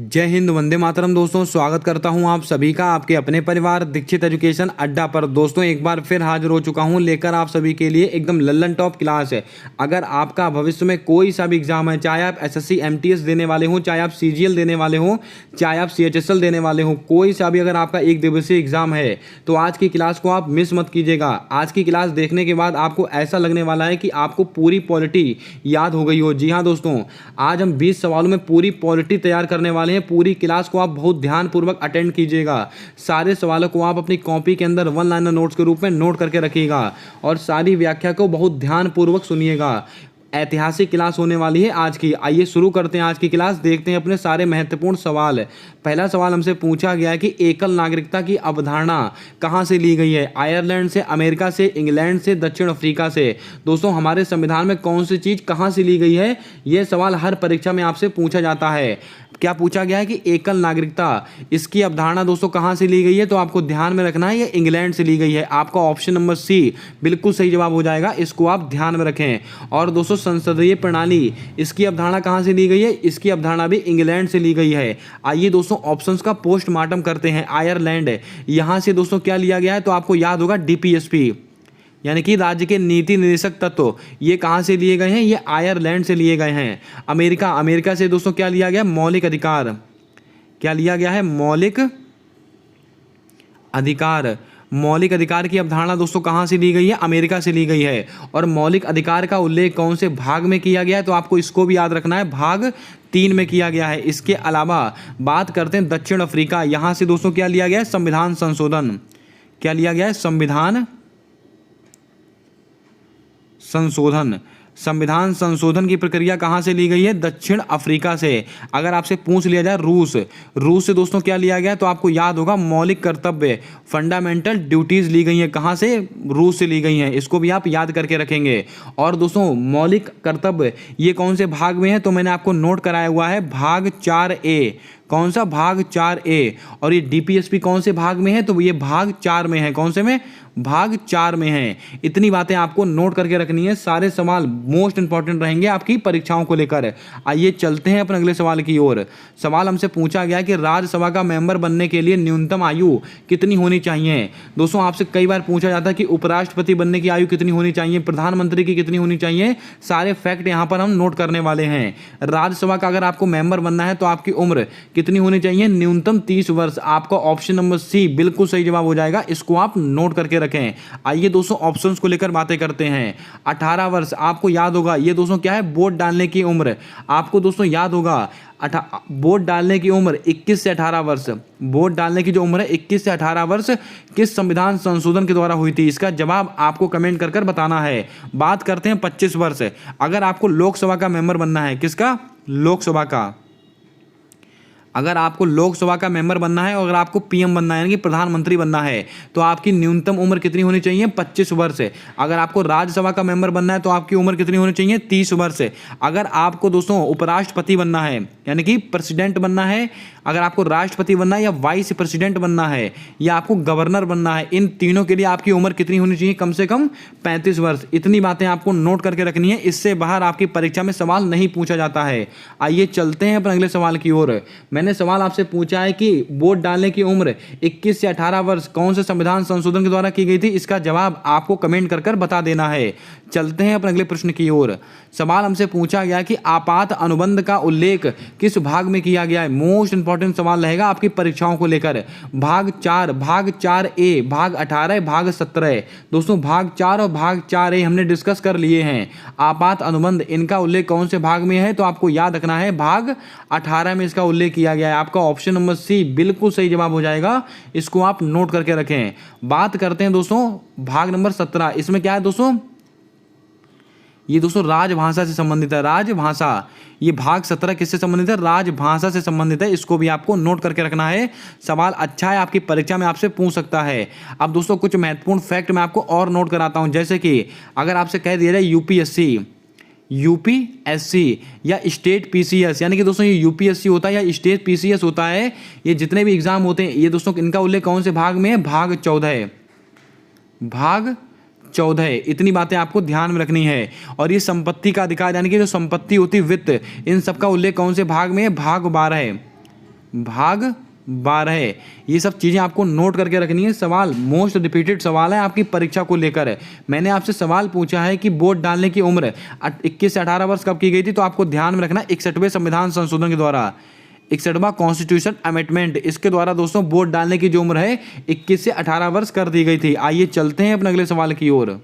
जय हिंद, वंदे मातरम। दोस्तों स्वागत करता हूं आप सभी का आपके अपने परिवार दीक्षित एजुकेशन अड्डा पर। दोस्तों एक बार फिर हाजिर हो चुका हूं लेकर आप सभी के लिए एकदम लल्लन टॉप क्लास है। अगर आपका भविष्य में कोई सा भी एग्जाम है, चाहे आप एसएससी एमटीएस देने वाले हो, चाहे आप सीजीएल देने वाले हो, चाहे आप सीएचएसएल देने वाले हो, कोई सा भी अगर आपका एक दिवसीय एग्जाम है तो आज की क्लास को आप मिस मत कीजिएगा। आज की क्लास देखने के बाद आपको ऐसा लगने वाला है कि आपको पूरी पॉलिटी याद हो गई हो। जी हाँ दोस्तों, आज हम 20 सवालों में पूरी पॉलिटी तैयार करने वाले हैं। पूरी क्लास को आप बहुत ध्यानपूर्वक अटेंड कीजिएगा। सारे सवालों को आप अपनी कॉपी के अंदर वन लाइनर नोट्स के रूप में नोट करके रखिएगा और सारी व्याख्या को बहुत ध्यानपूर्वक सुनिएगा। ऐतिहासिक क्लास होने वाली है आज की। आइए शुरू करते हैं आज की क्लास। देखते हैं अपने सारे महत्वपूर्ण सवाल। पहला सवाल हमसे पूछा गया है कि एकल नागरिकता की अवधारणा कहाँ से ली गई है? आयरलैंड से, अमेरिका से, इंग्लैंड से, दक्षिण अफ्रीका से। दोस्तों हमारे संविधान में कौन सी चीज़ कहाँ से ली गई है? यह सवाल हर परीक्षा में आपसे पूछा जाता है। क्या पूछा गया है कि एकल नागरिकता, इसकी अवधारणा दोस्तों कहाँ से ली गई है? तो आपको ध्यान में रखना है ये इंग्लैंड से ली गई है। आपका ऑप्शन नंबर सी बिल्कुल सही जवाब हो जाएगा, इसको आप ध्यान में रखें। और दोस्तों संसदीय प्रणाली, इसकी अवधारणा कहाँ से ली गई है? इसकी अवधारणा भी इंग्लैंड से ली गई है। आइए दोस्तों ऑप्शंस का पोस्टमार्टम करते हैं। आयरलैंड, यहाँ से दोस्तों क्या लिया गया है? तो आपको याद होगा डीपीएसपी यानी कि राज्य के नीति निर्देशक तत्व, ये कहाँ से लिए गए हैं? ये आयरलैंड से लिए गए हैं। अमेरिका से दोस्तों क्या लिया गया? मौलिक अधिकार। क्या लिया गया है? मौलिक अधिकार। मौलिक अधिकार की अवधारणा दोस्तों कहाँ से ली गई है? अमेरिका से ली गई है। और मौलिक अधिकार का उल्लेख कौन से भाग में किया गया है? तो आपको इसको भी याद रखना है, भाग 3 में किया गया है। इसके अलावा बात करते हैं दक्षिण अफ्रीका। यहाँ से दोस्तों क्या लिया गया है? संविधान संशोधन। क्या लिया गया है? संविधान संशोधन की प्रक्रिया कहाँ से ली गई है? दक्षिण अफ्रीका से। अगर आपसे पूछ लिया जाए रूस से दोस्तों क्या लिया गया? तो आपको याद होगा मौलिक कर्तव्य, फंडामेंटल ड्यूटीज ली गई हैं। कहाँ से? रूस से ली गई हैं। इसको भी आप याद करके रखेंगे। और दोस्तों मौलिक कर्तव्य ये कौन से भाग में है? तो मैंने आपको नोट कराया हुआ है भाग 4A। कौन सा? भाग 4A। और ये डीपीएसपी कौन से भाग में है? तो ये भाग 4 में है। कौन से में? भाग 4 में है। इतनी बातें आपको नोट करके रखनी है। सारे सवाल मोस्ट इंपॉर्टेंट रहेंगे आपकी परीक्षाओं को लेकर। आइए चलते हैं अपने अगले सवाल की ओर। सवाल हमसे पूछा गया कि राज्यसभा का मेंबर बनने के लिए न्यूनतम आयु कितनी होनी चाहिए? दोस्तों आपसे कई बार पूछा जाता है कि उपराष्ट्रपति बनने की आयु कितनी होनी चाहिए, प्रधानमंत्री की कितनी होनी चाहिए। सारे फैक्ट यहाँ पर हम नोट करने वाले हैं। राज्यसभा का अगर आपको मेंबर बनना है तो आपकी उम्र कितनी होनी चाहिए? न्यूनतम 30 वर्ष। आपका ऑप्शन नंबर सी बिल्कुल सही जवाब हो जाएगा, इसको आप नोट करके रखें। आइए दोस्तों ऑप्शंस को लेकर बातें करते हैं। 18 वर्ष आपको याद होगा, ये दोस्तों क्या है? वोट डालने की उम्र। आपको दोस्तों याद होगा वोट डालने की उम्र 21 से 18 वर्ष। वोट डालने की जो उम्र है 21 से 18 वर्ष किस संविधान संशोधन के द्वारा हुई थी? इसका जवाब आपको कमेंट कर कर बताना है। बात करते हैं 25 वर्ष। अगर आपको लोकसभा का मेंबर बनना है, किसका? लोकसभा का। अगर आपको लोकसभा का मेंबर बनना है और अगर आपको पीएम बनना है यानी कि प्रधानमंत्री बनना है तो आपकी न्यूनतम उम्र कितनी होनी चाहिए? 25 वर्ष। अगर आपको राज्यसभा का मेंबर बनना है तो आपकी उम्र कितनी होनी चाहिए? 30 वर्ष। अगर आपको दोस्तों उपराष्ट्रपति बनना है यानी कि प्रेसिडेंट बनना है, अगर आपको राष्ट्रपति बनना है या वाइस प्रेसिडेंट बनना है या आपको गवर्नर बनना है, इन तीनों के लिए आपकी उम्र कितनी होनी चाहिए? कम से कम 35 वर्ष। इतनी बातें आपको नोट करके रखनी है, इससे बाहर आपकी परीक्षा में सवाल नहीं पूछा जाता है। आइए चलते हैं अपने अगले सवाल की ओर। मैंने सवाल आपसे पूछा है कि वोट डालने की उम्र 21 से 18 वर्ष कौन से संविधान संशोधन के द्वारा की गई थी? इसका जवाब आपको कमेंट कर कर बता देना है। चलते हैं अपने अगले प्रश्न की ओर। सवाल हमसे पूछा गया कि आपात अनुबंध का उल्लेख किस भाग में किया गया है? मोस्ट इंपॉर्टेंट सवाल रहेगा आपकी परीक्षाओं को लेकर। भाग 4A, भाग 18, भाग 17। दोस्तों भाग 4 और भाग 4A हमने डिस्कस कर लिए हैं। आपात अनुबंध इनका उल्लेख कौन से भाग में है? तो आपको याद रखना है भाग 18 में इसका उल्लेख किया गया है। आपका ऑप्शन नंबर सी बिल्कुल सही जवाब हो जाएगा, इसको आप नोट करके रखें। बात करते हैं दोस्तों भाग नंबर 17। इसमें क्या है दोस्तों? ये दोस्तों राजभाषा से संबंधित है। राजभाषा, ये भाग 17 किससे संबंधित है? राजभाषा से संबंधित है। इसको भी आपको नोट करके रखना है। सवाल अच्छा है, आपकी परीक्षा में आपसे पूछ सकता है। अब दोस्तों कुछ महत्वपूर्ण फैक्ट मैं आपको और नोट कराता हूं। जैसे कि अगर आपसे कह दिया जाए यूपीएससी या स्टेट पीसीएस, यानी कि दोस्तों ये यूपीएससी होता है या स्टेट पीसीएस होता है, ये जितने भी एग्जाम होते हैं ये दोस्तों इनका उल्लेख कौन से भाग में है? भाग 14। भाग 14। इतनी बातें आपको ध्यान में रखनी है। और ये संपत्ति का अधिकार यानी कि जो संपत्ति होती है, वित्त, इन सब का उल्लेख कौन से भाग में है? भाग 12 है। भाग 12। ये सब चीज़ें आपको नोट करके रखनी है। सवाल मोस्ट रिपीटेड सवाल है आपकी परीक्षा को लेकर। मैंने आपसे सवाल पूछा है कि वोट डालने की उम्र 21 से 18 वर्ष कब की गई थी, तो आपको ध्यान में रखना 61वें संविधान संशोधन के द्वारा, 61वां कॉन्स्टिट्यूशन अमेंडमेंट, इसके द्वारा दोस्तों वोट डालने की जो उम्र है 21 से 18 वर्ष कर दी गई थी। आइए चलते हैं अपने अगले सवाल की ओर।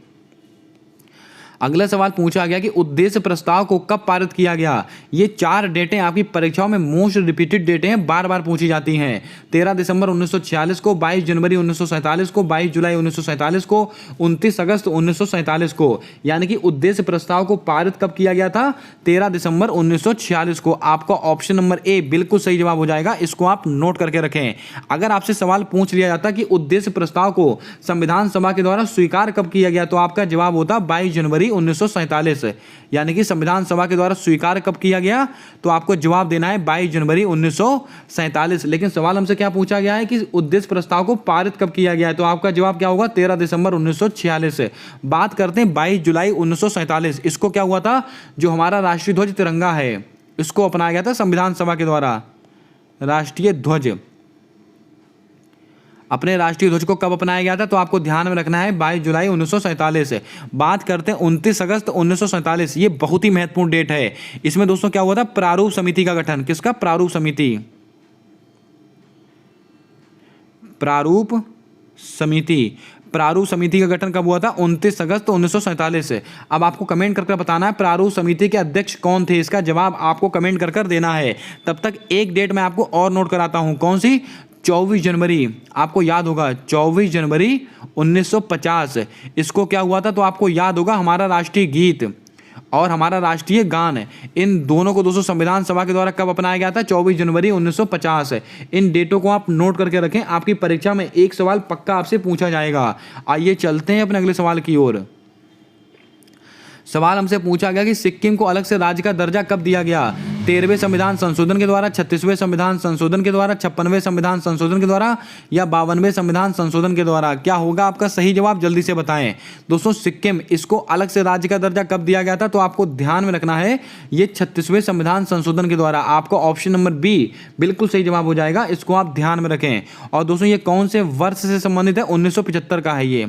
अगला सवाल पूछा गया कि उद्देश्य प्रस्ताव को कब पारित किया गया। ये 4 डेटें आपकी परीक्षाओं में मोस्ट रिपीटेड डेटें हैं, बार बार पूछी जाती हैं। 13 दिसंबर 1946 को, 22 जनवरी 1947 को, 22 जुलाई 1947 को, 29 अगस्त 1947 को। यानी कि उद्देश्य प्रस्ताव को पारित कब किया गया था, 13 दिसंबर 1946 को। आपका ऑप्शन नंबर ए बिल्कुल सही जवाब हो जाएगा, इसको आप नोट करके रखें। अगर आपसे सवाल पूछ लिया जाता कि उद्देश्य प्रस्ताव को संविधान सभा के द्वारा स्वीकार कब किया गया, तो आपका जवाब होता 22 जनवरी 1947। यानी कि संविधान सभा के द्वारा स्वीकार कब किया गया, तो आपको जवाब देना है 22 जनवरी 1947। लेकिन सवाल हमसे क्या पूछा गया है कि उद्देश्य प्रस्ताव को पारित कब किया गया है, तो आपका जवाब क्या होगा 13 दिसंबर 1946। बात करते हैं 22 जुलाई 1947। इसको क्या हुआ था, जो हमारा राष्ट्रीय ध्वज तिरंगा है इसको अपनाया गया था संविधान सभा के द्वारा। राष्ट्रीय ध्वज, अपने राष्ट्रीय ध्वज को कब अपनाया गया था, तो आपको ध्यान में रखना है 22 जुलाई 1947। बात करते हैं 29 अगस्त 1947। ये बहुत ही महत्वपूर्ण डेट है। इसमें दोस्तों क्या हुआ था, प्रारूप समिति का गठन। किसका, प्रारूप समिति, प्रारूप समिति। प्रारूप समिति का गठन कब हुआ था, 29 अगस्त 1947। अब आपको कमेंट करके बताना है प्रारूप समिति के अध्यक्ष कौन थे, इसका जवाब आपको कमेंट कर देना है। तब तक एक डेट मैं आपको और नोट कराता हूं, कौन सी, 24 जनवरी, आपको याद होगा 24 जनवरी 1950। इसको क्या हुआ था, तो आपको याद होगा हमारा राष्ट्रीय गीत और हमारा राष्ट्रीय गान, इन दोनों को दोस्तों संविधान सभा के द्वारा कब अपनाया गया था, 24 जनवरी 1950। इन डेटों को आप नोट करके रखें, आपकी परीक्षा में एक सवाल पक्का आपसे पूछा जाएगा। आइए चलते हैं अपने अगले सवाल की ओर। सवाल हमसे पूछा गया कि सिक्किम को अलग से राज्य का दर्जा कब दिया गया, 13वें संविधान संशोधन के द्वारा, 36वें संविधान संशोधन के द्वारा, 56वें संविधान संशोधन के द्वारा या 52वें संविधान संशोधन के द्वारा। क्या होगा आपका सही जवाब, जल्दी से बताएं दोस्तों। सिक्किम, इसको अलग से राज्य का दर्जा कब दिया गया था, तो आपको ध्यान में रखना है ये 36वें संविधान संशोधन के द्वारा। आपका ऑप्शन नंबर बी बिल्कुल सही जवाब हो जाएगा, इसको आप ध्यान में रखें। और दोस्तों ये कौन से वर्ष से संबंधित है, 1975 का है ये,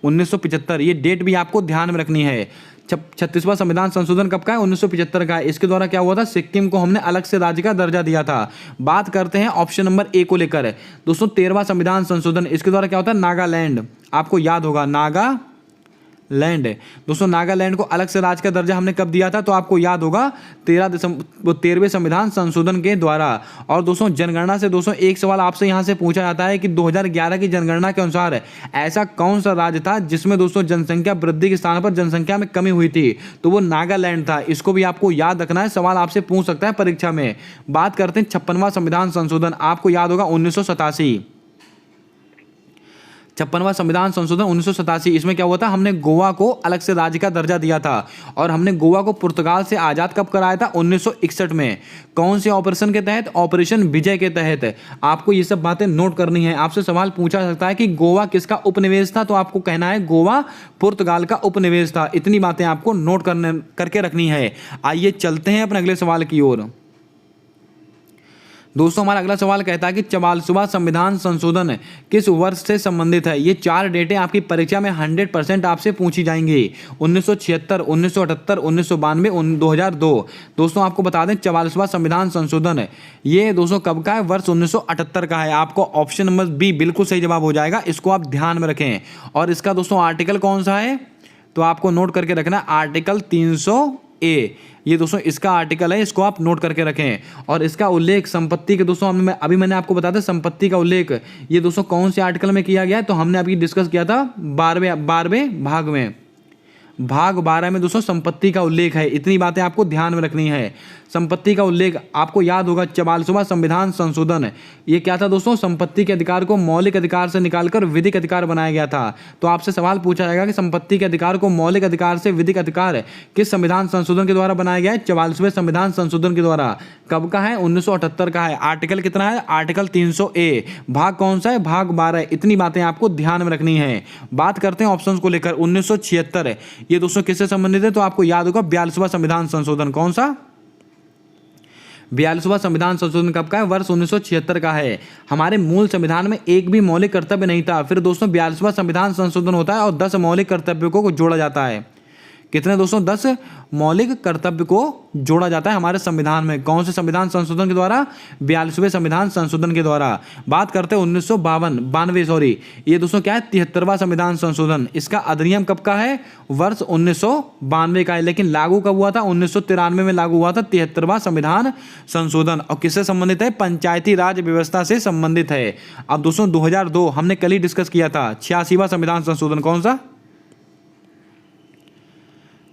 1975। ये डेट भी आपको ध्यान में रखनी है। 36वां संविधान संशोधन कब का है, 1975 का है। इसके द्वारा क्या हुआ था, सिक्किम को हमने अलग से राज्य का दर्जा दिया था। बात करते हैं ऑप्शन नंबर ए को लेकर दोस्तों, 13वां संविधान संशोधन, इसके द्वारा क्या होता है, नागालैंड, आपको याद होगा नागालैंड। दोस्तों नागालैंड को अलग से राज्य का दर्जा हमने कब दिया था, तो आपको याद होगा 13वें संविधान संशोधन के द्वारा। और दोस्तों जनगणना से दोस्तों एक सवाल आपसे यहां से पूछा जाता है कि 2011 की जनगणना के अनुसार ऐसा कौन सा राज्य था जिसमें दोस्तों जनसंख्या वृद्धि के स्थान पर जनसंख्या में कमी हुई थी, तो वो नागालैंड था। इसको भी आपको याद रखना है, सवाल आपसे पूछ सकता है परीक्षा में। बात करते हैं 56वां संविधान संशोधन, आपको याद होगा 1987, 56वां संविधान संशोधन 1987। इसमें क्या हुआ था, हमने गोवा को अलग से राज्य का दर्जा दिया था और हमने गोवा को पुर्तगाल से आज़ाद कब कराया था, 1961 में। कौन से ऑपरेशन के तहत, ऑपरेशन विजय के तहत। आपको ये सब बातें नोट करनी है। आपसे सवाल पूछा सकता है कि गोवा किसका उपनिवेश था, तो आपको कहना है गोवा पुर्तगाल का उपनिवेश था। इतनी बातें आपको नोट करके रखनी है। आइए चलते हैं अपने अगले सवाल की ओर। दोस्तों हमारा अगला सवाल कहता है कि 44वां संविधान संशोधन किस वर्ष से संबंधित है। ये 4 डेटें आपकी परीक्षा में 100% आपसे पूछी जाएंगी, 1976, 1978, 1992, 2002। दोस्तों आपको बता दें 44वां संविधान संशोधन ये दोस्तों कब का है, वर्ष 1978 का है। आपको ऑप्शन नंबर बी बिल्कुल सही जवाब हो जाएगा, इसको आप ध्यान में रखें। और इसका दोस्तों आर्टिकल कौन सा है, तो आपको नोट करके रखना, आर्टिकल 300A, ये दोस्तों इसका आर्टिकल है, इसको आप नोट करके रखें। और इसका उल्लेख संपत्ति के दोस्तों अभी मैंने आपको बताया था संपत्ति का उल्लेख ये दोस्तों कौन से आर्टिकल में किया गया है, तो हमने अभी डिस्कस किया था 12वें भाग में, भाग 12 में दोस्तों संपत्ति का उल्लेख है। इतनी बातें आपको ध्यान में रखनी है। संपत्ति का उल्लेख आपको याद होगा 44वां संविधान संशोधन, ये क्या था दोस्तों, संपत्ति के अधिकार को मौलिक अधिकार से निकालकर विधिक अधिकार बनाया गया था। तो आपसे सवाल पूछा जाएगा कि संपत्ति के अधिकार को मौलिक अधिकार से विधिक अधिकार किस संविधान संशोधन के द्वारा बनाया गया है, 44वें संविधान संशोधन के द्वारा। कब का है, 1978 का है। आर्टिकल कितना है, आर्टिकल 300A। भाग कौन सा है, भाग 12। इतनी बातें आपको ध्यान में रखनी है। बात करते हैं ऑप्शन को लेकर, 1976 ये दोस्तों किससे संबंधित है, तो आपको याद होगा 42वां संविधान संशोधन। कौन सा, 42वां संविधान संशोधन कब का है? वर्ष 1976 का है। हमारे मूल संविधान में एक भी मौलिक कर्तव्य नहीं था, फिर दोस्तों 42वां संविधान संशोधन होता है और 10 मौलिक कर्तव्यों को जोड़ा जाता है। कितने दोस्तों? 10 मौलिक कर्तव्य को जोड़ा जाता है हमारे संविधान में। कौन से संविधान संशोधन के द्वारा? 42वें संविधान संशोधन के द्वारा। बात करते हैं 1992 ये दोस्तों क्या है? 73वां संविधान संशोधन। इसका अधिनियम कब का है? वर्ष 1992 का है, लेकिन लागू कब हुआ था? 1993 में लागू हुआ था 73वां संविधान संशोधन। और किससे संबंधित है? पंचायती राज व्यवस्था से संबंधित है। अब दोस्तों 2002 हमने कल ही डिस्कस किया था 86वां संविधान संशोधन। कौन सा?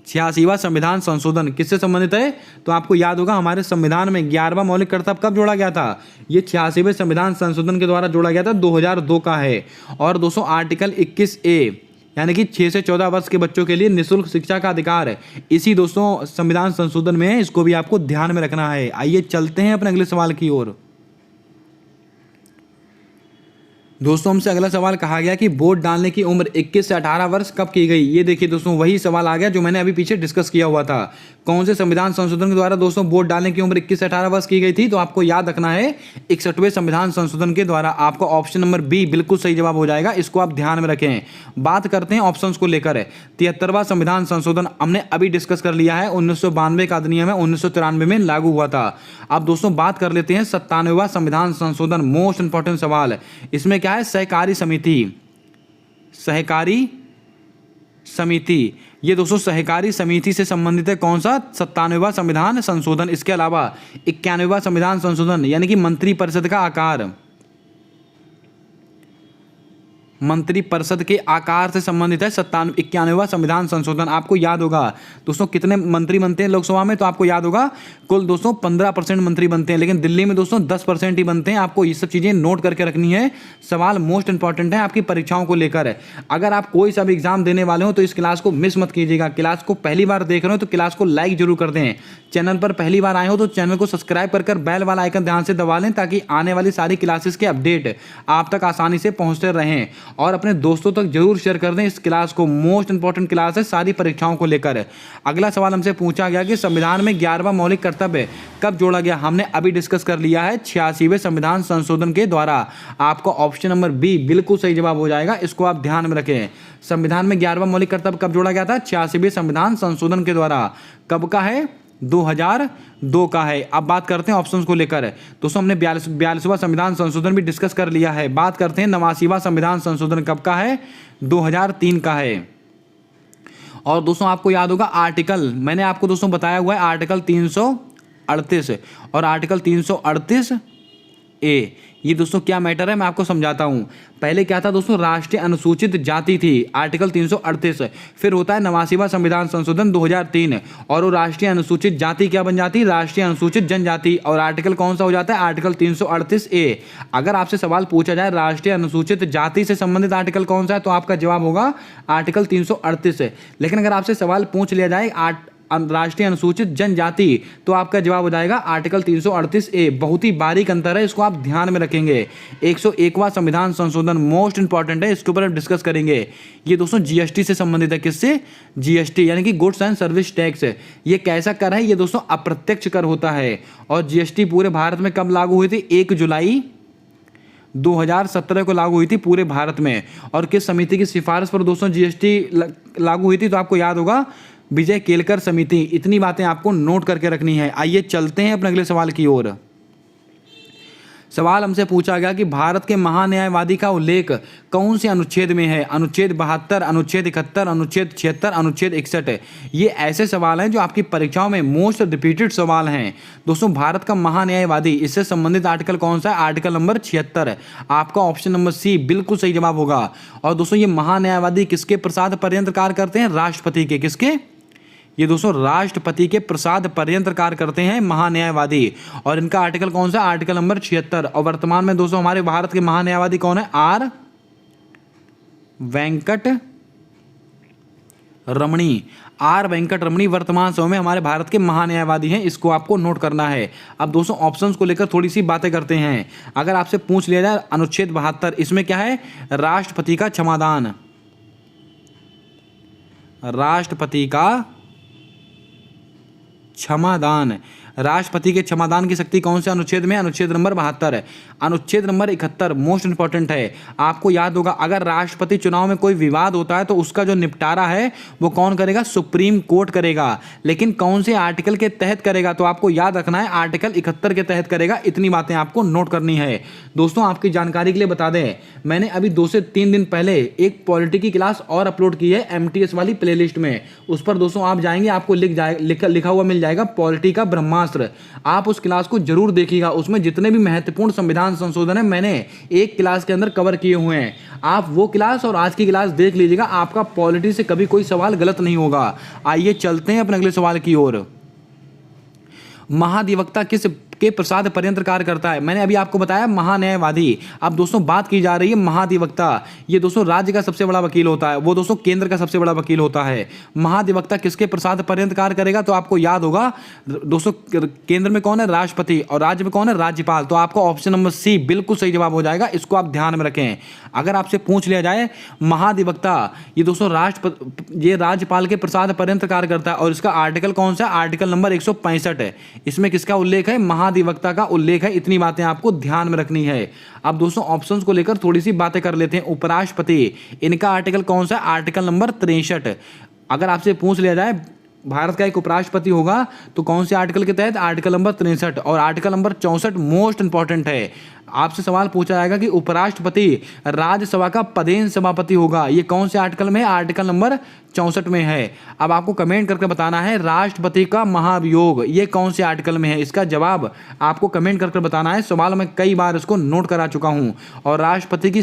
86वां संविधान संशोधन किससे संबंधित है? तो आपको याद होगा हमारे संविधान में 11वां मौलिक कर्तव्य कब जोड़ा गया था? ये 86वें संविधान संशोधन के द्वारा जोड़ा गया था, 2002 का है। और दोस्तों आर्टिकल 21A यानी कि 6 से 14 वर्ष के बच्चों के लिए निःशुल्क शिक्षा का अधिकार है, इसी दोस्तों संविधान संशोधन में है। इसको भी आपको ध्यान में रखना है। आइए चलते हैं अपने अगले सवाल की ओर। दोस्तों हमसे अगला सवाल कहा गया कि वोट डालने की उम्र 21 से 18 वर्ष कब की गई? ये देखिए दोस्तों वही सवाल आ गया जो मैंने अभी पीछे डिस्कस किया हुआ था। कौन से संविधान संशोधन के द्वारा दोस्तों वोट डालने की उम्र 21 से 18 वर्ष की गई थी? तो आपको याद रखना है 61वें संविधान संशोधन के द्वारा। आपका ऑप्शन नंबर बी बिल्कुल सही जवाब हो जाएगा, इसको आप ध्यान में रखें। बात करते हैं ऑप्शंस को लेकर। 73वां संविधान संशोधन हमने अभी डिस्कस कर लिया है, 1992 का अधिनियम है, 1993 में लागू हुआ था। अब दोस्तों बात कर लेते हैं 97वां संविधान संशोधन। मोस्ट इंपॉर्टेंट सवाल, इसमें क्या है? सहकारी समिति। ये दोस्तों सहकारी समिति से संबंधित है। कौन सा? 97वां संविधान संशोधन। इसके अलावा 91वां संविधान संशोधन यानी कि मंत्रिपरिषद का आकार, मंत्रिपरिषद के आकार से संबंधित है 91वां संविधान संशोधन। आपको याद होगा दोस्तों कितने मंत्री बनते हैं लोकसभा में? तो आपको याद होगा कुल दोस्तों 15% मंत्री बनते हैं, लेकिन दिल्ली में दोस्तों 10% ही बनते हैं। आपको ये सब चीजें नोट करके रखनी है। सवाल मोस्ट इंपॉर्टेंट है आपकी परीक्षाओं को लेकर। अगर आप कोई सा भी एग्जाम देने वाले हो तो इस क्लास को मिस मत कीजिएगा। क्लास को पहली बार देख रहे हो तो क्लास को लाइक जरूर कर दें। चैनल पर पहली बार आए हो तो चैनल को सब्सक्राइब कर बेल वाला आइकन ध्यान से दबा लें, ताकि आने वाली सारी क्लासेस के अपडेट आप तक आसानी से पहुंचते रहें। और अपने दोस्तों तक जरूर शेयर कर दें इस क्लास को। मोस्ट इंपॉर्टेंट क्लास है सारी परीक्षाओं को लेकर। अगला सवाल हमसे पूछा गया कि संविधान में 11वां मौलिक कर्तव्य कब जोड़ा गया? हमने अभी डिस्कस कर लिया है 86वें संविधान संशोधन के द्वारा। आपका ऑप्शन नंबर बी बिल्कुल सही जवाब हो जाएगा, इसको आप ध्यान में रखें। संविधान में 11वां मौलिक कर्तव्य कब जोड़ा गया था? 86वें संविधान संशोधन के द्वारा। कब का है? 2002 का है। अब बात करते हैं ऑप्शंस को लेकर। दोस्तों हमने 42वां संविधान संशोधन भी डिस्कस कर लिया है। बात करते हैं 89वां संविधान संशोधन कब का है? 2003 का है। और दोस्तों आपको याद होगा आर्टिकल, मैंने आपको दोस्तों बताया हुआ है आर्टिकल 338 और आर्टिकल 338A। ये दोस्तों क्या मैटर है मैं आपको समझाता हूं। पहले क्या था दोस्तों? राष्ट्रीय अनुसूचित जाति थी, आर्टिकल 338। फिर होता है 89वां संविधान संशोधन 2003 और वो राष्ट्रीय अनुसूचित जाति क्या बन जाती? राष्ट्रीय अनुसूचित जनजाति। और आर्टिकल कौन सा हो जाता है? Article 338A। अगर आपसे सवाल पूछा जाए राष्ट्रीय अनुसूचित जाति से संबंधित आर्टिकल कौन सा है, तो आपका जवाब होगा आर्टिकल 338। लेकिन अगर आपसे सवाल पूछ लिया जाए राष्ट्रीय अनुसूचित जनजाति, तो आपका जवाब हो जाएगा आर्टिकल 338A। बहुत ही बारीक अंतर है, इसको आप ध्यान में रखेंगे। 101वां संविधान संशोधन मोस्ट इंपॉर्टेंट है, इसके ऊपर हम डिस्कस करेंगे। ये दोस्तों जीएसटी से संबंधित है। किससे? जीएसटी यानी कि गुड्स एंड सर्विस टैक्स। ये कैसा कर है? ये दोस्तों अप्रत्यक्ष कर होता है। और जीएसटी पूरे भारत में कब लागू हुई थी? 1 जुलाई 2017 को लागू हुई थी पूरे भारत में। और किस समिति की सिफारिश पर दोस्तों जीएसटी लागू हुई थी? तो आपको याद होगा विजय केलकर समिति। इतनी बातें आपको नोट करके रखनी है। आइए चलते हैं अपने अगले सवाल की ओर। सवाल हमसे पूछा गया कि भारत के महान्यायवादी का उल्लेख कौन से अनुच्छेद में है? अनुच्छेद 72, अनुच्छेद 71, अनुच्छेद 76, अनुच्छेद 61। ये ऐसे सवाल हैं जो आपकी परीक्षाओं में मोस्ट रिपीटेड सवाल हैं। दोस्तों भारत का महान्यायवादी, इससे संबंधित आर्टिकल कौन सा है? Article number 76। आपका ऑप्शन नंबर सी बिल्कुल सही जवाब होगा। और दोस्तों ये महान्यायवादी किसके प्रसाद पर्यंत कार्य करते हैं? राष्ट्रपति के। किसके? ये दोस्तों राष्ट्रपति के प्रसाद पर्यंत कार्य करते हैं महान्यायवादी। और इनका आर्टिकल कौन सा? Article number 76। और वर्तमान में दोस्तों हमारे भारत के महान्यायवादी कौन है? Are Venkat Ramani. Are Venkat रमणी वर्तमान समय में हमारे भारत के महान्यायवादी हैं, इसको आपको नोट करना है। अब दोस्तों ऑप्शंस को लेकर थोड़ी सी बातें करते हैं। अगर आपसे पूछ लिया जाए अनुच्छेद 72, इसमें क्या है? राष्ट्रपति का क्षमादान, राष्ट्रपति का क्षमादान। राष्ट्रपति के क्षमादान की शक्ति कौन से अनुच्छेद में? अनुच्छेद नंबर 72। अनुच्छेद नंबर 71 मोस्ट इंपॉर्टेंट है, आपको याद होगा अगर राष्ट्रपति चुनाव में कोई विवाद होता है तो उसका जो निपटारा है वो कौन करेगा? सुप्रीम कोर्ट करेगा। लेकिन कौन से आर्टिकल के तहत करेगा? तो आपको याद रखना है आर्टिकल 71 के तहत करेगा। इतनी बातें आपको नोट करनी है। दोस्तों आपकी जानकारी के लिए बता दें, मैंने अभी 2 से 3 दिन पहले एक पॉलिटी की क्लास और अपलोड की है MTS वाली प्लेलिस्ट में। उस पर दोस्तों आप जाएंगे, आपको लिखा हुआ मिल जाएगा पॉलिटी का ब्रह्मास्त्र। आप उस क्लास को जरूर देखिएगा, उसमें जितने भी महत्वपूर्ण संविधान संशोधन है मैंने एक क्लास के अंदर कवर किए हुए हैं। आप वो क्लास और आज की क्लास देख लीजिएगा, आपका पॉलिटी से कभी कोई सवाल गलत नहीं होगा। आइए चलते हैं अपने अगले सवाल की ओर। महाधिवक्ता किस के प्रसाद पर्यंत कार्य करता है? मैंने अभी आपको बताया महान्यायवादी। अब दोस्तों बात की जा रही है महाधिवक्ता। ये दोस्तों राज्य का सबसे बड़ा वकील होता है, वो दोस्तों केंद्र का सबसे बड़ा वकील होता है। महाधिवक्ता किसके प्रसाद पर्यंत कार्य करेगा? तो आपको याद होगा दोस्तों केंद्र में कौन है? राष्ट्रपति। और राज्य में कौन है? राज्यपाल। तो आपका ऑप्शन नंबर सी बिल्कुल सही जवाब हो जाएगा। इसको आप ध्यान में रखें। अगर आपसे पूछ लिया जाए महाधिवक्ता ये दोस्तों ये राज्यपाल के प्रसाद पर्यंत कार्य करता है और इसका आर्टिकल कौन सा? आर्टिकल नंबर 165 है। इसमें किसका उल्लेख है? महाधिवक्ता का उल्लेख है। इतनी बातें आपको ध्यान में रखनी है। अब दोस्तों ऑप्शंस को लेकर थोड़ी सी बातें कर लेते हैं। उपराष्ट्रपति, इनका आर्टिकल कौन सा? Article number 63। अगर आपसे पूछ लिया जाए भारत का एक उपराष्ट्रपति होगा तो कौन से आर्टिकल के तहत? Article number 63। और आर्टिकल नंबर 64 मोस्ट इंपॉर्टेंट है। आपसे सवाल पूछा जाएगा कि उपराष्ट्रपति राज्यसभा का पदेन सभापति होगा, ये कौन से आर्टिकल में है? आर्टिकल नंबर 64 में है। अब आपको कमेंट करके बताना है राष्ट्रपति का महाभियोग ये कौन से आर्टिकल में है? इसका जवाब आपको कमेंट करके बताना है। सवाल मैं कई बार इसको नोट करा चुका हूं। और राष्ट्रपति की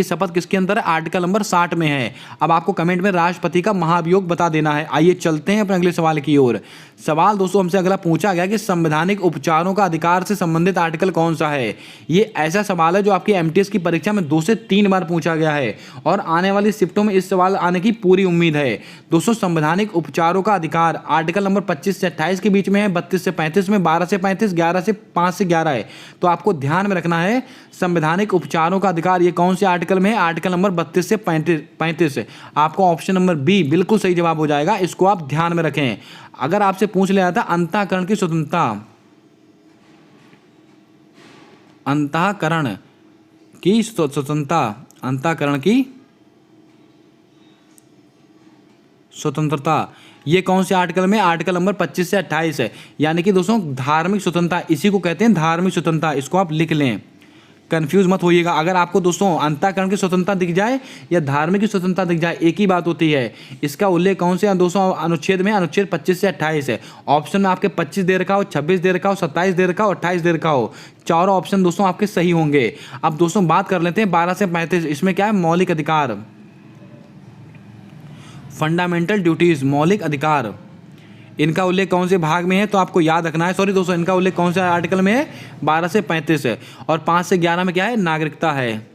शपथ किसके अंदर है? आर्टिकल नंबर 60 में है। अब आपको कमेंट में राष्ट्रपति का महाभियोग बता देना है। आइए चलते हैं अपने अगले सवाल की ओर। सवाल दोस्तों हमसे अगला पूछा गया कि संवैधानिक उपचारों का अधिकार से संबंधित आर्टिकल कौन सा है? ये ऐसा सवाल है जो आपकी MTS की परीक्षा में 2 से 3 बार पूछा गया है और आने वाली शिफ्टों में इस सवाल आने की पूरी उम्मीद है। दोस्तों संवैधानिक उपचारों का अधिकार आर्टिकल नंबर 25 से 28 के बीच में है, 32 से 35 में, 12 से 35, 11 से 5 से 11 है। तो आपको ध्यान में रखना है संवैधानिक उपचारों का अधिकार ये कौन से आर्टिकल में है? आर्टिकल नंबर 32 से 35। आपको ऑप्शन नंबर बी बिल्कुल सही जवाब हो जाएगा। इसको आप ध्यान में रखें। अगर आपसे पूछ लिया जाता अंतःकरण की स्वतंत्रता, अंतःकरण की स्वतंत्रता ये कौन से आर्टिकल में? आर्टिकल नंबर 25 से 28 है। यानी कि दोस्तों धार्मिक स्वतंत्रता, इसी को कहते हैं धार्मिक स्वतंत्रता। इसको आप लिख लें, कंफ्यूज मत होइएगा। अगर आपको दोस्तों अंतःकरण की स्वतंत्रता दिख जाए या धार्मिक की स्वतंत्रता दिख जाए एक ही बात होती है। इसका उल्लेख कौन से दोस्तों अनुच्छेद में? अनुच्छेद 25 से 28 है। ऑप्शन में आपके 25 दे रखा हो, 26 दे रखा हो, 27 दे रखा हो, 28 दे रखा हो, चारों ऑप्शन दोस्तों आपके सही होंगे। अब दोस्तों बात कर लेते हैं 12 से 35। इसमें क्या है? मौलिक अधिकार, फंडामेंटल ड्यूटीज, मौलिक अधिकार। इनका उल्लेख कौन से भाग में है? तो आपको याद रखना है। सॉरी दोस्तों, इनका उल्लेख कौन से आर्टिकल में है? 12 से 35 है। और 5 से 11 में क्या है? नागरिकता है,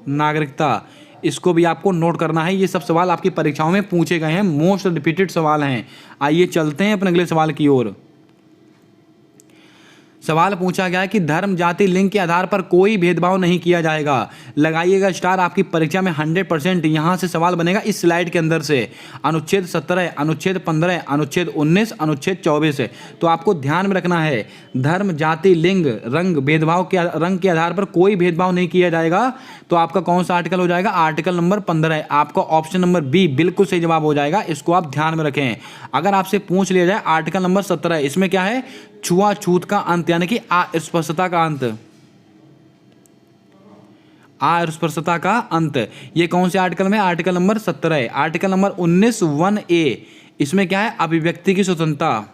नागरिकता। इसको भी आपको नोट करना है। ये सब सवाल आपकी परीक्षाओं में पूछे गए हैं, मोस्ट रिपीटेड सवाल हैं। आइए चलते हैं अपने अगले सवाल की ओर। सवाल पूछा गया है कि धर्म, जाति, लिंग के आधार पर कोई भेदभाव नहीं किया जाएगा। लगाइएगा स्टार, आपकी परीक्षा में 100% यहाँ से सवाल बनेगा इस स्लाइड के अंदर से। अनुच्छेद 17, अनुच्छेद 15, अनुच्छेद 19, अनुच्छेद 24 है। तो आपको ध्यान में रखना है धर्म, जाति, लिंग, रंग के आधार पर कोई भेदभाव नहीं किया जाएगा। तो आपका कौन सा आर्टिकल हो जाएगा? आर्टिकल नंबर 15 है। आपका ऑप्शन नंबर बी बिल्कुल सही जवाब हो जाएगा। इसको आप ध्यान में रखें। अगर आपसे पूछ लिया जाए आर्टिकल नंबर 17 इसमें क्या है? छुआछूत का अंत, यानी कि अस्पृश्यता का अंत, अस्पृश्यता का अंत। ये कौन से आर्टिकल में? आर्टिकल नंबर 17 है। आर्टिकल नंबर 19 1A इसमें क्या है? अभिव्यक्ति की स्वतंत्रता,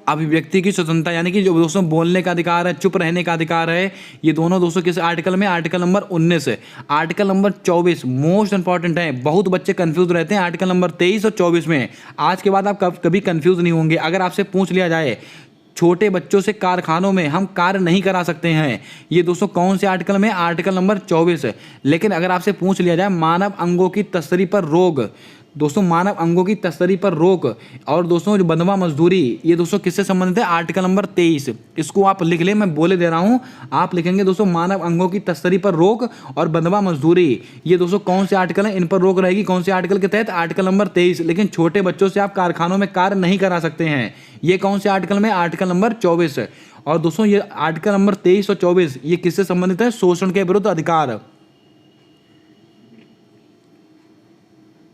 अभिव्यक्ति की स्वतंत्रता, यानी कि जो दोस्तों बोलने का अधिकार है, चुप रहने का अधिकार है। ये दोनों दोस्तों किस आर्टिकल में? आर्टिकल नंबर 19 है। आर्टिकल नंबर 24 मोस्ट इंपॉर्टेंट है। बहुत बच्चे कंफ्यूज रहते हैं आर्टिकल नंबर 23 और 24 में। आज के बाद आप कभी कंफ्यूज नहीं होंगे। अगर आपसे पूछ लिया जाए छोटे बच्चों से कारखानों में हम कार्य नहीं करा सकते हैं, ये दोस्तों कौन से आर्टिकल में? आर्टिकल नंबर 24 है। लेकिन अगर आपसे पूछ लिया जाए मानव अंगों की तस्करी पर रोक, दोस्तों मानव अंगों की तस्करी पर रोक और दोस्तों जो बंधुआ मजदूरी, ये दोस्तों किससे संबंधित है? Article number 23। इसको आप लिख लें, मैं बोले दे रहा हूं, आप लिखेंगे दोस्तों मानव अंगों की तस्करी पर रोक और बंधुआ मजदूरी, ये दोस्तों कौन से आर्टिकल है, इन पर रोक रहेगी कौन से आर्टिकल के तहत? Article number 23। लेकिन छोटे बच्चों से आप कारखानों में कार्य नहीं करा सकते हैं, ये कौन से आर्टिकल में? Article number 24। और दोस्तों ये आर्टिकल नंबर 23 और 24 ये किससे संबंधित है? शोषण के विरुद्ध अधिकार,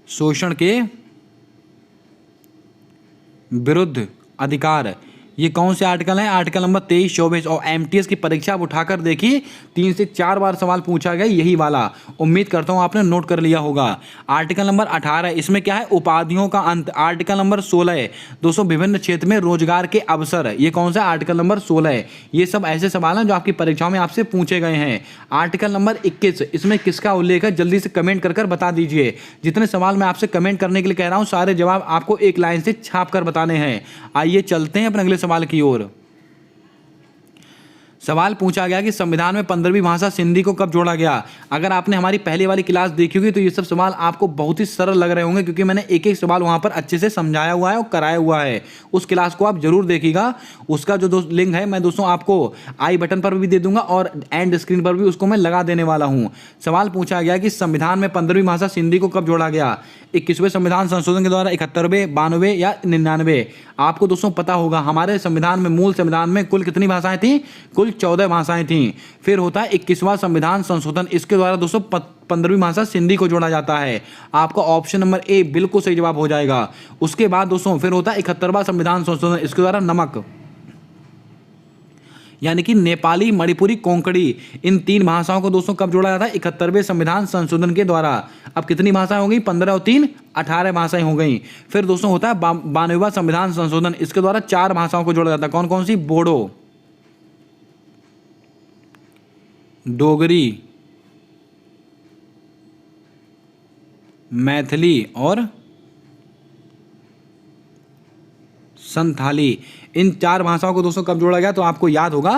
शोषण के विरुद्ध अधिकार, ये कौन से आर्टिकल है? Article number 23, 24। और एमटीएस की परीक्षा आप उठाकर देखिए, 3 से 4 बार सवाल पूछा गया यही वाला, उम्मीद करता हूं आपने नोट कर लिया होगा। आर्टिकल नंबर 18, इसमें क्या है? उपाधियों का अंत। आर्टिकल नंबर 16 दोस्तों विभिन्न क्षेत्र में रोजगार के अवसर, ये कौन सा? Article number 16। ये सब ऐसे सवाल हैं जो आपकी परीक्षाओं में आपसे पूछे गए हैं। आर्टिकल नंबर 21, इसमें किसका उल्लेख है? जल्दी से कमेंट कर बता दीजिए। जितने सवाल मैं आपसे कमेंट करने के लिए कह रहा हूं, सारे जवाब आपको एक लाइन से छाप कर बताने हैं। आइए चलते हैं अपने अगले सवाल की ओर। सवाल पूछा गया कि संविधान में 15वीं भाषा सिंधी को कब जोड़ा गया? अगर आपने हमारी पहले वाली क्लास देखी होगी तो ये सब सवाल आपको बहुत ही सरल लग रहे होंगे, क्योंकि मैंने एक एक सवाल वहां पर अच्छे से समझाया हुआ है और कराया हुआ है। उस क्लास को आप जरूर देखिएगा, उसका जो लिंक है मैं दोस्तों आपको आई बटन पर भी दे दूंगा और एंड स्क्रीन पर भी उसको मैं लगा देने वाला हूं। सवाल पूछा गया कि संविधान में 15वीं भाषा सिंधी को कब जोड़ा गया? 21वें संविधान संशोधन के द्वारा, 71वें, 92वें या 99वें? आपको दोस्तों पता होगा हमारे संविधान में, मूल संविधान में कुल कितनी भाषाएं थी? कुल 14 भाषाएं थी। फिर होता है 21वां संविधान संशोधन, इसके द्वारा दोस्तों 15वीं भाषा सिंधी को जोड़ा जाता है। आपका ऑप्शन नंबर ए बिल्कुल सही जवाब हो जाएगा। उसके बाद दोस्तों फिर होता है 71वां संविधान संशोधन, इसके द्वारा नमक यानी कि नेपाली, मणिपुरी, कोंकणी, इन 3 भाषाओं को दोस्तों कब जोड़ा जाता है? 71वें संविधान संशोधन के द्वारा। अब कितनी भाषाएं हो गई? 15 और 3 18 भाषाएं हो गई। फिर दोस्तों होता है 92वां संविधान संशोधन, इसके द्वारा 4 भाषाओं को जोड़ा जाता है। कौन कौन सी? बोडो, डोगरी, मैथिली और संथाली। इन 4 भाषाओं को दोस्तों कब जोड़ा गया? तो आपको याद होगा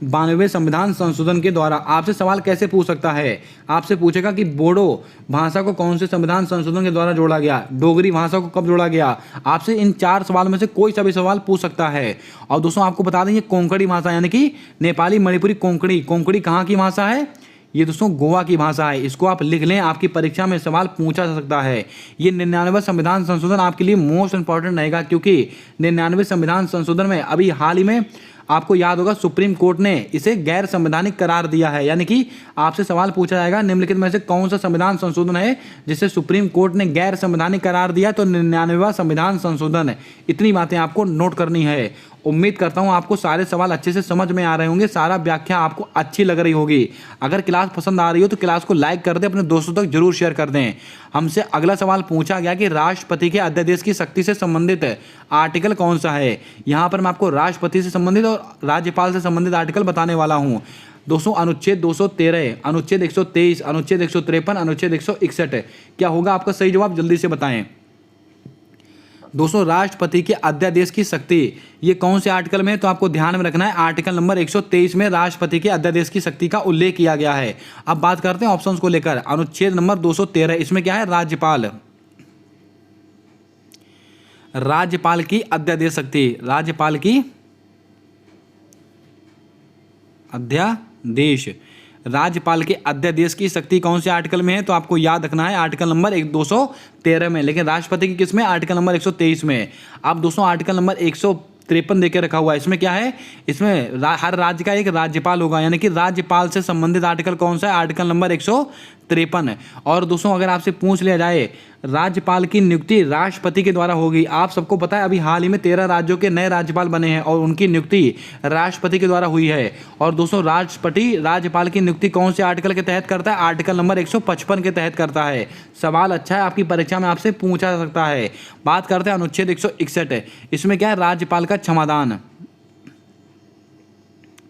92वें संविधान संशोधन के द्वारा। आपसे सवाल कैसे पूछ सकता है? आपसे पूछेगा कि बोडो भाषा को कौन से संविधान संशोधन के द्वारा जोड़ा गया, डोगरी भाषा को कब जोड़ा गया। आपसे इन 4 सवाल में से कोई सा भी सवाल पूछ सकता है। और दोस्तों आपको बता दें, ये कोंकणी भाषा यानी कि नेपाली, मणिपुरी, कोंकणी, कोंकणी कहाँ की भाषा है? ये दोस्तों गोवा की भाषा है। इसको आप लिख लें, आपकी परीक्षा में सवाल पूछा जा सकता है। ये 99वां संविधान संशोधन आपके लिए मोस्ट इंपॉर्टेंट रहेगा, क्योंकि 99वें संविधान संशोधन में अभी हाल ही में आपको याद होगा सुप्रीम कोर्ट ने इसे गैर संवैधानिक करार दिया है। यानी कि आपसे सवाल पूछा जाएगा निम्नलिखित में से कौन सा संविधान संशोधन है जिसे सुप्रीम कोर्ट ने गैर संवैधानिक करार दिया? तो 99वां संविधान संशोधन। इतनी बातें आपको नोट करनी है। उम्मीद करता हूं आपको सारे सवाल अच्छे से समझ में आ रहे होंगे, सारा व्याख्या आपको अच्छी लग रही होगी। अगर क्लास पसंद आ रही हो तो क्लास को लाइक कर दें, अपने दोस्तों तक जरूर शेयर कर दें। हमसे अगला सवाल पूछा गया कि राष्ट्रपति के अध्यादेश की शक्ति से संबंधित आर्टिकल कौन सा है? यहाँ पर मैं आपको राष्ट्रपति से संबंधित और राज्यपाल से संबंधित आर्टिकल बताने वाला हूँ। दोस्तों अनुच्छेद 213, अनुच्छेद 123, अनुच्छेद 153, अनुच्छेद 161। क्या होगा आपका सही जवाब? जल्दी से बताएं। दोस्तों राष्ट्रपति के अध्यादेश की शक्ति ये कौन से आर्टिकल में है? तो आपको ध्यान में रखना है आर्टिकल नंबर 123 में राष्ट्रपति के अध्यादेश की शक्ति का उल्लेख किया गया है। अब बात करते हैं ऑप्शंस को लेकर। अनुच्छेद नंबर 213, इसमें क्या है? राज्यपाल, राज्यपाल की अध्यादेश शक्ति, राज्यपाल की अध्यादेश, राज्यपाल के अध्यादेश की शक्ति कौन से आर्टिकल में है? तो आपको याद रखना है आर्टिकल नंबर 213 में। लेकिन राष्ट्रपति की किस में? आर्टिकल नंबर 123 में। अब दोस्तों आर्टिकल नंबर 153 देके रखा हुआ है, इसमें क्या है? इसमें हर राज्य का एक राज्यपाल होगा, यानी कि राज्यपाल से संबंधित आर्टिकल कौन सा है? Article number 153। और दोस्तों अगर आपसे पूछ लिया जाए राज्यपाल की नियुक्ति राष्ट्रपति के द्वारा होगी, आप सबको पता है अभी हाल ही में 13 राज्यों के नए राज्यपाल बने हैं और उनकी नियुक्ति राष्ट्रपति के द्वारा हुई है। और दोस्तों राष्ट्रपति राज्यपाल की नियुक्ति कौन से आर्टिकल के तहत करता है? आर्टिकल नंबर 155 के तहत करता है। सवाल अच्छा है, आपकी परीक्षा में आपसे पूछा जा सकता है। बात करते हैं अनुच्छेद 161, इसमें क्या है? राज्यपाल का क्षमादान,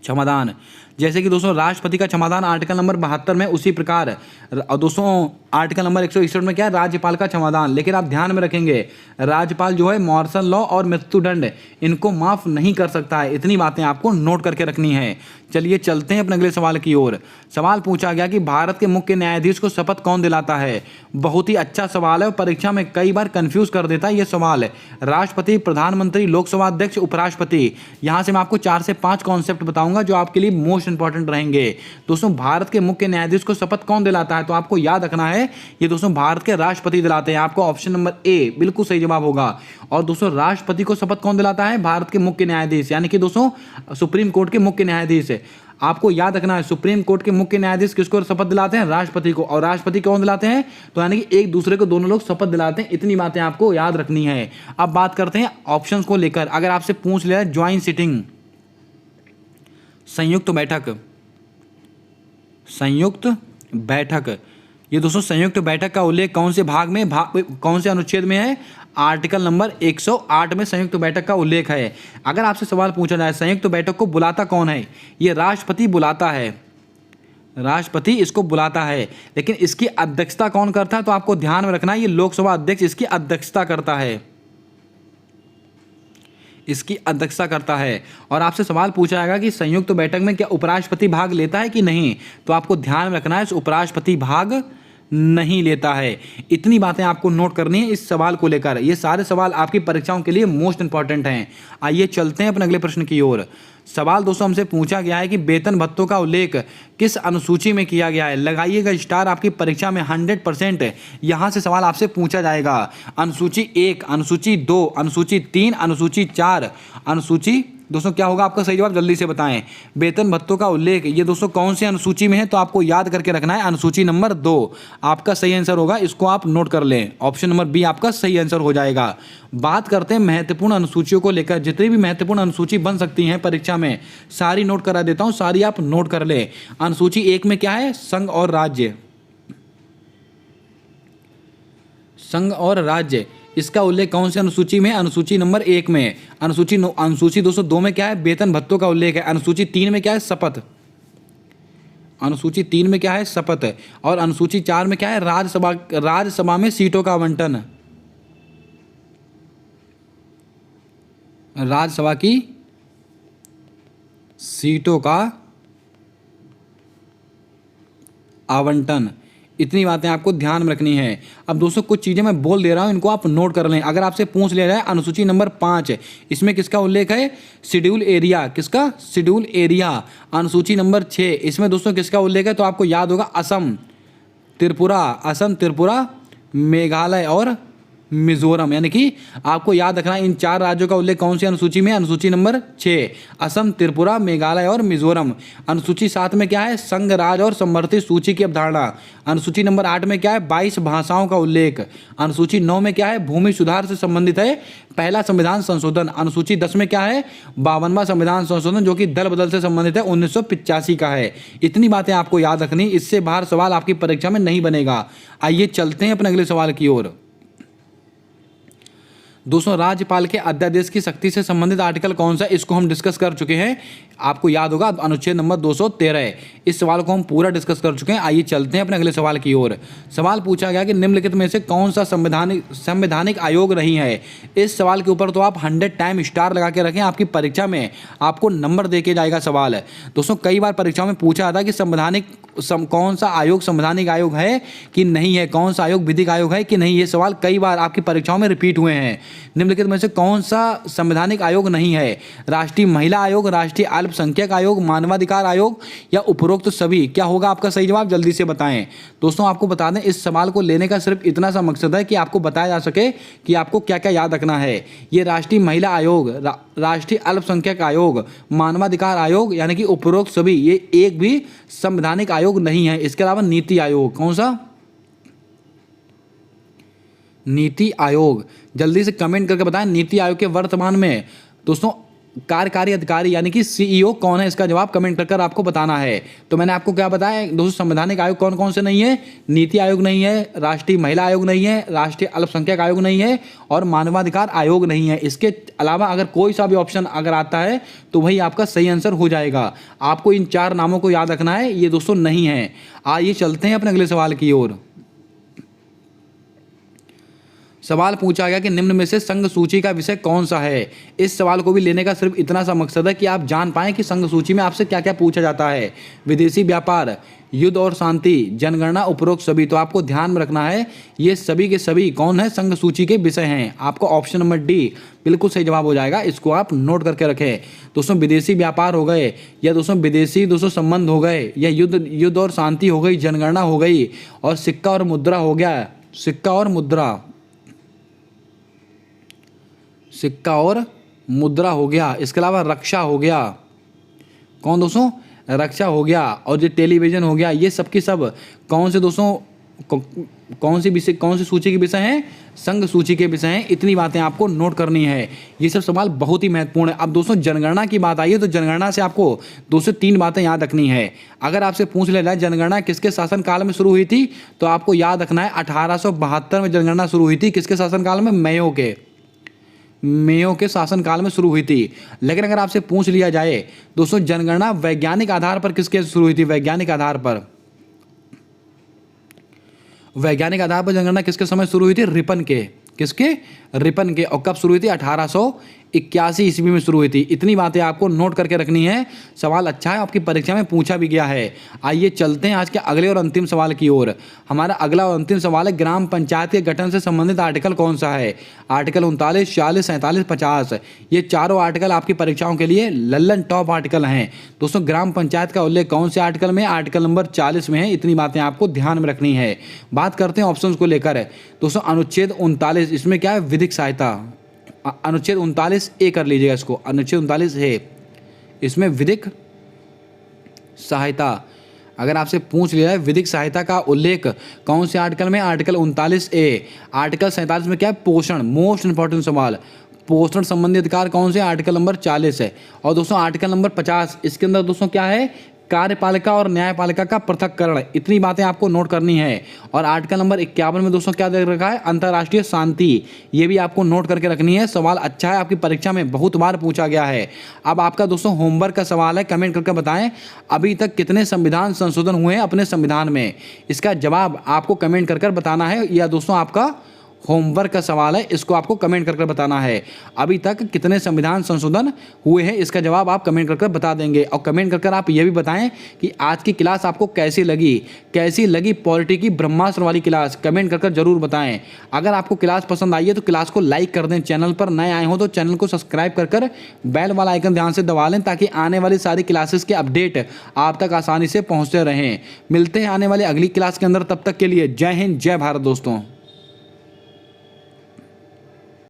क्षमादान, जैसे कि दोस्तों राष्ट्रपति का क्षमादान आर्टिकल नंबर 72 में, उसी प्रकार और दोस्तों आर्टिकल नंबर 161 में क्या है, राज्यपाल का क्षमादान। लेकिन आप ध्यान में रखेंगे राज्यपाल जो है मार्शल लॉ और मृत्युदंड इनको माफ नहीं कर सकता है। इतनी बातें आपको नोट करके रखनी है। चलिए चलते हैं अपने अगले सवाल की ओर। सवाल पूछा गया कि भारत के मुख्य न्यायाधीश को शपथ कौन दिलाता है। बहुत ही अच्छा सवाल है और परीक्षा में कई बार कंफ्यूज कर देता है ये सवाल। राष्ट्रपति, प्रधानमंत्री, लोकसभा अध्यक्ष, उपराष्ट्रपति। यहां से मैं आपको 4 से 5 कॉन्सेप्ट बताऊंगा जो आपके लिए मोस्ट इंपॉर्टेंट रहेंगे। दोस्तों भारत के मुख्य न्यायाधीश को शपथ कौन दिलाता है, तो आपको याद रखना है ये दोस्तों भारत के राष्ट्रपति दिलाते हैं। आपको ऑप्शन नंबर ए बिल्कुल सही जवाब होगा। और दोस्तों राष्ट्रपति को शपथ कौन दिलाता है, भारत के मुख्य न्यायाधीश, यानी कि दोस्तों सुप्रीम कोर्ट के मुख्य न्यायाधीश। आपको याद रखना है सुप्रीम कोर्ट के मुख्य न्यायाधीश किसको शपथ दिलाते हैं, राष्ट्रपति को। और राष्ट्रपति कौन दिलाते हैं, तो यानी कि एक दूसरे को दोनों लोग शपथ दिलाते हैं। इतनी बातें आपको याद रखनी है। अब बात करते हैं ऑप्शंस को लेकर। अगर आपसे पूछ लिया ज्वाइंट सिटिंग, संयुक्त बैठक, संयुक्त बैठक, ये दोस्तों संयुक्त बैठक का उल्लेख कौन से भाग में, कौन से अनुच्छेद में है, आर्टिकल नंबर 108 में संयुक्त बैठक का उल्लेख है। अगर आपसे सवाल पूछा जाए संयुक्त बैठक को बुलाता कौन है, ये राष्ट्रपति बुलाता है, राष्ट्रपति इसको बुलाता है। लेकिन इसकी अध्यक्षता कौन करता है, तो आपको ध्यान में रखना है ये लोकसभा अध्यक्ष इसकी अध्यक्षता करता है, इसकी अध्यक्षता करता है। और आपसे सवाल पूछा जाएगा कि संयुक्त बैठक में क्या उपराष्ट्रपति भाग लेता है कि नहीं, तो आपको ध्यान में रखना है उपराष्ट्रपति भाग नहीं लेता है। इतनी बातें आपको नोट करनी है इस सवाल को लेकर। ये सारे सवाल आपकी परीक्षाओं के लिए मोस्ट इंपॉर्टेंट हैं। आइए चलते हैं अपने अगले प्रश्न की ओर। सवाल दोस्तों हमसे पूछा गया है कि वेतन भत्तों का उल्लेख किस अनुसूची में किया गया है। लगाइएगा स्टार, आपकी परीक्षा में 100% यहाँ से सवाल आपसे पूछा जाएगा। अनुसूची 1, अनुसूची 2, अनुसूची 3, अनुसूची 4, अनुसूची दोस्तों क्या होगा आपका सही जवाब, जल्दी से बताएं। वेतन भत्तों का उल्लेख ये दोस्तों कौन सी अनुसूची में है, तो आपको याद करके रखना है अनुसूची नंबर 2 आपका सही आंसर होगा। इसको आप नोट कर लें, ऑप्शन नंबर बी आपका सही आंसर हो जाएगा। बात करते हैं महत्वपूर्ण अनुसूचियों को लेकर। जितनी भी महत्वपूर्ण अनुसूची बन सकती हैं परीक्षा में सारी नोट करा देता हूं, सारी आप नोट कर लें। अनुसूची 1 में क्या है, संघ और राज्य, संघ और राज्य, इसका उल्लेख कौन सी अनुसूची में, अनुसूची नंबर 1 में। अनुसूची दोस्तों 2 में क्या है, वेतन भत्तों का उल्लेख है। अनुसूची 3 में क्या है, शपथ, अनुसूची 3 में क्या है, शपथ। और अनुसूची 4 में क्या है, राज्यसभा में सीटों का आवंटन, राज्यसभा की सीटों का आवंटन। इतनी बातें आपको ध्यान में रखनी है। अब दोस्तों कुछ चीज़ें मैं बोल दे रहा हूं, इनको आप नोट कर लें। अगर आपसे पूछ लिया जाए अनुसूची नंबर 5, इसमें किसका उल्लेख है, शेड्यूल एरिया, किसका, शेड्यूल एरिया। अनुसूची नंबर 6, इसमें दोस्तों किसका उल्लेख है, तो आपको याद होगा असम, त्रिपुरा, असम, त्रिपुरा, मेघालय और मिजोरम। यानी कि आपको याद रखना इन 4 राज्यों का उल्लेख कौन सी अनुसूची में, अनुसूची नंबर 6, असम, त्रिपुरा, मेघालय और मिजोरम। अनुसूची 7 में क्या है, संघ, राज्य और समवर्ती सूची की अवधारणा। अनुसूची नंबर 8 में क्या है, 22 भाषाओं का उल्लेख। अनुसूची 9 में क्या है, भूमि सुधार से संबंधित है पहला संविधान संशोधन। अनुसूची 10 में क्या है, 52वां संविधान संशोधन जो कि दल बदल से संबंधित है, 1985 का है। इतनी बातें आपको याद रखनी, इससे बाहर सवाल आपकी परीक्षा में नहीं बनेगा। आइए चलते हैं अपने अगले सवाल की ओर। दोस्तों राज्यपाल के अध्यादेश की शक्ति से संबंधित आर्टिकल कौन सा, इसको हम डिस्कस कर चुके हैं। आपको याद होगा अनुच्छेद नंबर 213। इस सवाल को हम पूरा डिस्कस कर चुके हैं। आइए चलते हैं अपने अगले सवाल की ओर। सवाल पूछा गया कि निम्नलिखित में से कौन सा संवैधानिक आयोग नहीं है। इस सवाल के ऊपर तो आप 100 टाइम स्टार लगा के रखें, आपकी परीक्षा में आपको नंबर दे के जाएगा सवाल। दोस्तों कई बार परीक्षाओं में पूछा जाता है कि कौन सा आयोग संवैधानिक आयोग है कि नहीं है, कौन सा आयोग विधिक आयोग है कि नहीं। ये सवाल कई बार आपकी परीक्षाओं में रिपीट हुए हैं। निम्नलिखित में से कौन सा संवैधानिक आयोग नहीं है, राष्ट्रीय महिला आयोग, राष्ट्रीय अल्पसंख्यक आयोग, मानवाधिकार आयोग या उपरोक्त सभी। क्या होगा आपका सही जवाब, जल्दी से बताएं। दोस्तों आपको बता दें इस सवाल को लेने का सिर्फ इतना सा मकसद है कि आपको बताया जा सके कि आपको क्या क्या याद रखना है। ये राष्ट्रीय महिला आयोग, राष्ट्रीय अल्पसंख्यक आयोग, मानवाधिकार आयोग यानी कि उपरोक्त सभी, ये एक भी संवैधानिक आयोग नहीं है। इसके अलावा नीति आयोग, कौन सा, नीति आयोग। जल्दी से कमेंट करके बताएं नीति आयोग के वर्तमान में दोस्तों कार्यकारी अधिकारी यानी कि सीईओ कौन है, इसका जवाब कमेंट कर आपको बताना है। तो मैंने आपको क्या बताया दोस्तों, संवैधानिक आयोग कौन कौन से नहीं है, नीति आयोग नहीं है, राष्ट्रीय महिला आयोग नहीं है, राष्ट्रीय अल्पसंख्यक आयोग नहीं है और मानवाधिकार आयोग नहीं है। इसके अलावा अगर कोई सा भी ऑप्शन अगर आता है तो वही आपका सही आंसर हो जाएगा। आपको इन 4 नामों को याद रखना है, ये दोस्तों नहीं है। आइए चलते हैं अपने अगले सवाल की ओर। सवाल पूछा गया कि निम्न में से संघ सूची का विषय कौन सा है। इस सवाल को भी लेने का सिर्फ इतना सा मकसद है कि आप जान पाएं कि संघ सूची में आपसे क्या क्या पूछा जाता है। विदेशी व्यापार, युद्ध और शांति, जनगणना, उपरोक्त सभी। तो आपको ध्यान में रखना है ये सभी के सभी कौन है, संघ सूची के विषय हैं। आपको ऑप्शन नंबर डी बिल्कुल सही जवाब हो जाएगा, इसको आप नोट करके रखें। दोस्तों विदेशी व्यापार हो गए, या दोस्तों विदेशी दोस्तों संबंध हो गए, या युद्ध और शांति हो गई, जनगणना हो गई, और सिक्का और मुद्रा हो गया। सिक्का और मुद्रा हो गया। इसके अलावा रक्षा हो गया। कौन दोस्तों, रक्षा हो गया। और जो टेलीविजन हो गया, ये सब की सब कौन से दोस्तों कौन सी सूची के विषय हैं, संघ सूची के विषय हैं। इतनी बातें आपको नोट करनी है, ये सब सवाल बहुत ही महत्वपूर्ण है। अब दोस्तों जनगणना की बात आई है तो जनगणना से आपको 2 से 3 बातें याद रखनी है। अगर आपसे पूछ लिया जाए जनगणना किसके शासनकाल में शुरू हुई थी, तो आपको याद रखना है 1872 में जनगणना शुरू हुई थी। किसके शासनकाल में, मेयो के शासनकाल में शुरू हुई थी। लेकिन अगर आपसे पूछ लिया जाए दोस्तों जनगणना वैज्ञानिक आधार पर किसके शुरू हुई थी, वैज्ञानिक आधार पर जनगणना किसके समय शुरू हुई थी, रिपन के। और कब शुरू हुई थी, 1881 ईस्वी में शुरू हुई थी। इतनी बातें आपको नोट करके रखनी है। सवाल अच्छा है, आपकी परीक्षा में पूछा भी गया है। आइए चलते हैं आज के अगले और अंतिम सवाल की ओर। हमारा अगला और अंतिम सवाल है, ग्राम पंचायत के गठन से संबंधित आर्टिकल कौन सा है। आर्टिकल 39, 40, 47, 50। ये चारों आर्टिकल आपकी परीक्षाओं के लिए लल्लन टॉप आर्टिकल हैं। दोस्तों ग्राम पंचायत का उल्लेख कौन से आर्टिकल में, आर्टिकल नंबर 40 में है। इतनी बातें आपको ध्यान में रखनी है। बात करते हैं ऑप्शंस को लेकर। दोस्तों अनुच्छेद 39, इसमें क्या है, विधिक सहायता। अनुच्छेद 39 ए कर लीजिएगा इसको, अनुच्छेद 39 है, इसमें विधिक सहायता। अगर आपसे पूछ लिया है विधिक सहायता का उल्लेख कौन से आर्टिकल में, आर्टिकल 39 ए। आर्टिकल 47 में क्या है, पोषण, मोस्ट इंपॉर्टेंट सवाल। पोषण संबंधी अधिकार कौन से, आर्टिकल नंबर 40 है। और दोस्तों आर्टिकल नंबर 50, इसके अंदर दोस्तों क्या है, कार्यपालिका और न्यायपालिका का पृथक्करण। इतनी बातें आपको नोट करनी है। और आर्टिकल नंबर 51 में दोस्तों क्या दे रखा है, अंतर्राष्ट्रीय शांति। ये भी आपको नोट करके रखनी है। सवाल अच्छा है, आपकी परीक्षा में बहुत बार पूछा गया है। अब आपका दोस्तों होमवर्क का सवाल है, कमेंट करके बताएं अभी तक कितने संविधान संशोधन हुए हैं अपने संविधान में। इसका जवाब आपको कमेंट कर बताना है। या दोस्तों आपका होमवर्क का सवाल है, इसको आपको कमेंट करके बताना है अभी तक कितने संविधान संशोधन हुए हैं। इसका जवाब आप कमेंट करके बता देंगे। और कमेंट करके आप ये भी बताएं कि आज की क्लास आपको कैसी लगी पॉलिटी की ब्रह्मास्त्र वाली क्लास। कमेंट करके जरूर बताएं। अगर आपको क्लास पसंद आई है तो क्लास को लाइक कर दें। चैनल पर नए आए हो तो चैनल को सब्सक्राइब कर बेल वाला आइकन ध्यान से दबा लें, ताकि आने वाली सारी क्लासेस के अपडेट आप तक आसानी से पहुँचते रहें। मिलते हैं आने वाली अगली क्लास के अंदर, तब तक के लिए जय हिंद, जय भारत दोस्तों।